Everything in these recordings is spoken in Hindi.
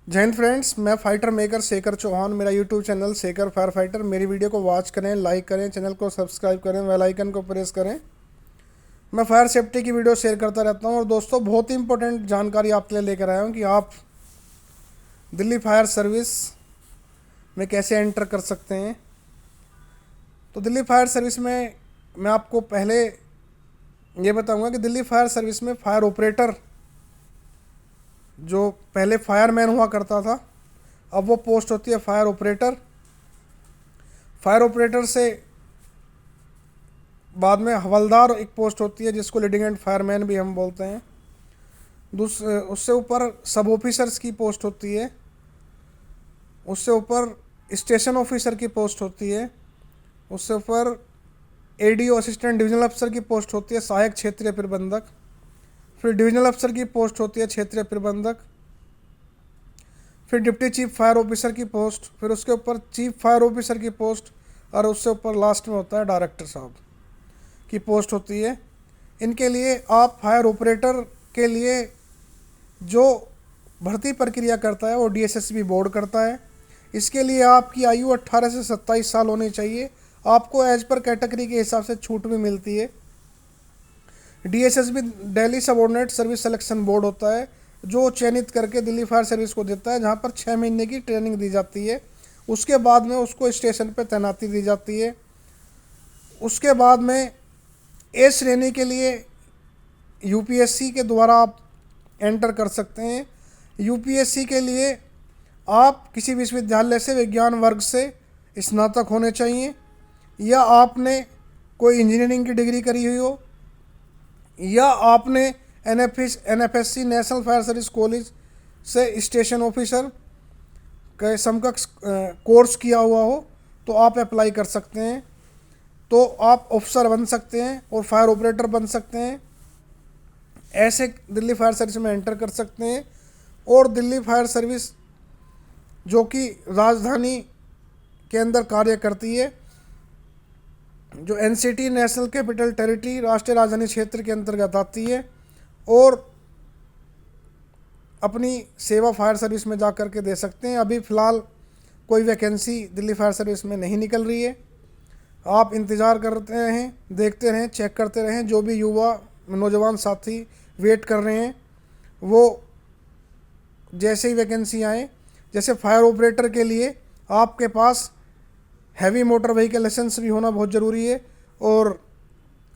जय हिंद फ्रेंड्स, मैं फाइटर मेकर शेखर चौहान। मेरा YouTube channel Shekhar fire fighter. मेरी वीडियो को वॉच करें, लाइक करें, चैनल को सब्सक्राइब करें, बेल आइकन को प्रेस करें। मैं फायर सेफ्टी की वीडियो शेयर करता रहता हूं। और दोस्तों, बहुत ही इंपॉर्टेंट जानकारी आपके लिए लेकर आया हूं कि आप दिल्ली फायर सर्विस में कैसे एंटर कर सकते हैं। तो दिल्ली फायर सर्विस में मैं आपको पहले ये बताऊंगा कि दिल्ली फायर सर्विस में फायर ऑपरेटर, जो पहले फायरमैन हुआ करता था, अब वो पोस्ट होती है फायर ऑपरेटर। फायर ऑपरेटर से बाद में हवलदार एक पोस्ट होती है जिसको लीडिंग फायरमैन भी हम बोलते हैं। उससे ऊपर सब ऑफिसर्स की पोस्ट होती है। उससे ऊपर स्टेशन ऑफिसर की पोस्ट होती है। उससे ऊपर एडीओ असिस्टेंट डिविजनल अफसर की पोस्ट होती है, सहायक क्षेत्रीय प्रबंधक। फिर डिविजनल अफसर की पोस्ट होती है क्षेत्रीय प्रबंधक। फिर डिप्टी चीफ फायर ऑफिसर की पोस्ट। फिर उसके ऊपर चीफ फायर ऑफिसर की पोस्ट। और उससे ऊपर लास्ट में होता है डायरेक्टर साहब की पोस्ट होती है। इनके लिए आप फायर ऑपरेटर के लिए जो भर्ती प्रक्रिया करता है वो डीएसएसबी बोर्ड करता है। इसके लिए आपकी आयु 18 से 27 साल होनी चाहिए। आपको एज पर कैटेगरी के हिसाब से छूट भी मिलती है। DSSB Delhi subordinate service selection board होता है, जो चयनित करके दिल्ली फायर सर्विस को देता है, जहां पर 6 महीने की ट्रेनिंग दी जाती है। उसके बाद में उसको स्टेशन पर तैनाती दी जाती है। उसके बाद में ए श्रेणी के लिए यूपीएससी के द्वारा आप एंटर कर सकते हैं। यूपीएससी के लिए आप किसी विश्वविद्यालय से विज्ञान वर्ग से स्नातक होने चाहिए, या आपने कोई इंजीनियरिंग की डिग्री करी हुई हो, या आपने एनएफएससी नेशनल फायर सर्विस कॉलेज से स्टेशन ऑफिसर के समकक्ष कोर्स किया हुआ हो, तो आप अप्लाई कर सकते हैं। तो आप ऑफिसर बन सकते हैं और फायर ऑपरेटर बन सकते हैं। ऐसे दिल्ली फायर सर्विस में एंटर कर सकते हैं। और दिल्ली फायर सर्विस, जो कि राजधानी के अंदर कार्य करती है, जो एनसीटी नेशनल कैपिटल टेरिटरी राष्ट्रीय राजधानी क्षेत्र के अंतर्गत आती है, और अपनी सेवा फायर सर्विस में जा कर के दे सकते हैं। अभी फ़िलहाल कोई वैकेंसी दिल्ली फायर सर्विस में नहीं निकल रही है। आप इंतज़ार करते रहें, देखते रहें, चेक करते रहें। जो भी युवा नौजवान साथी वेट कर रहे हैं, वो जैसे ही वैकेंसी आए, जैसे फायर ऑपरेटर के लिए आपके पास हैवी मोटर व्हीकल लाइसेंस भी होना बहुत ज़रूरी है, और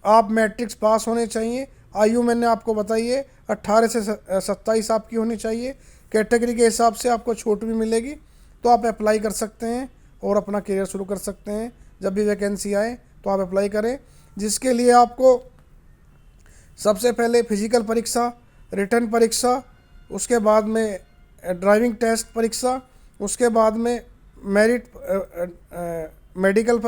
आप मैट्रिक्स पास होने चाहिए। आयु मैंने आपको बताई है 18 से 27 आपकी होनी चाहिए। कैटेगरी के हिसाब से आपको छूट भी मिलेगी। तो आप अप्लाई कर सकते हैं और अपना करियर शुरू कर सकते हैं। जब भी वैकेंसी आए तो आप अप्लाई करें, जिसके लिए आपको सबसे पहले फिजिकल परीक्षा, रिटर्न परीक्षा, उसके बाद में ड्राइविंग टेस्ट परीक्षा, उसके बाद में मेरिट मेडिकल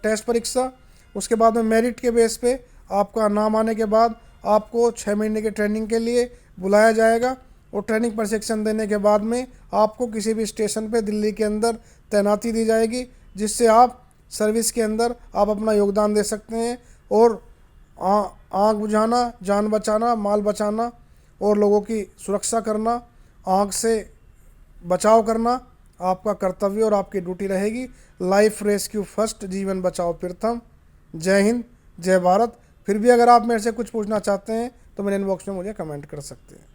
टेस्ट परीक्षा, उसके बाद में मेरिट के बेस पे आपका नाम आने के बाद आपको 6 महीने की ट्रेनिंग के लिए बुलाया जाएगा। और ट्रेनिंग प्रशिक्षण देने के बाद में आपको किसी भी स्टेशन पे दिल्ली के अंदर तैनाती दी जाएगी, जिससे आप सर्विस के अंदर आप अपना योगदान दे सकते हैं। और आग बुझाना, जान बचाना, माल बचाना और लोगों की सुरक्षा करना, आग से बचाव करना आपका कर्तव्य और आपकी ड्यूटी रहेगी। लाइफ रेस्क्यू फर्स्ट, जीवन बचाओ प्रथम। जय हिंद, जय भारत। फिर भी अगर आप मेरे से कुछ पूछना चाहते हैं तो मेरे इनबॉक्स में मुझे कमेंट कर सकते हैं।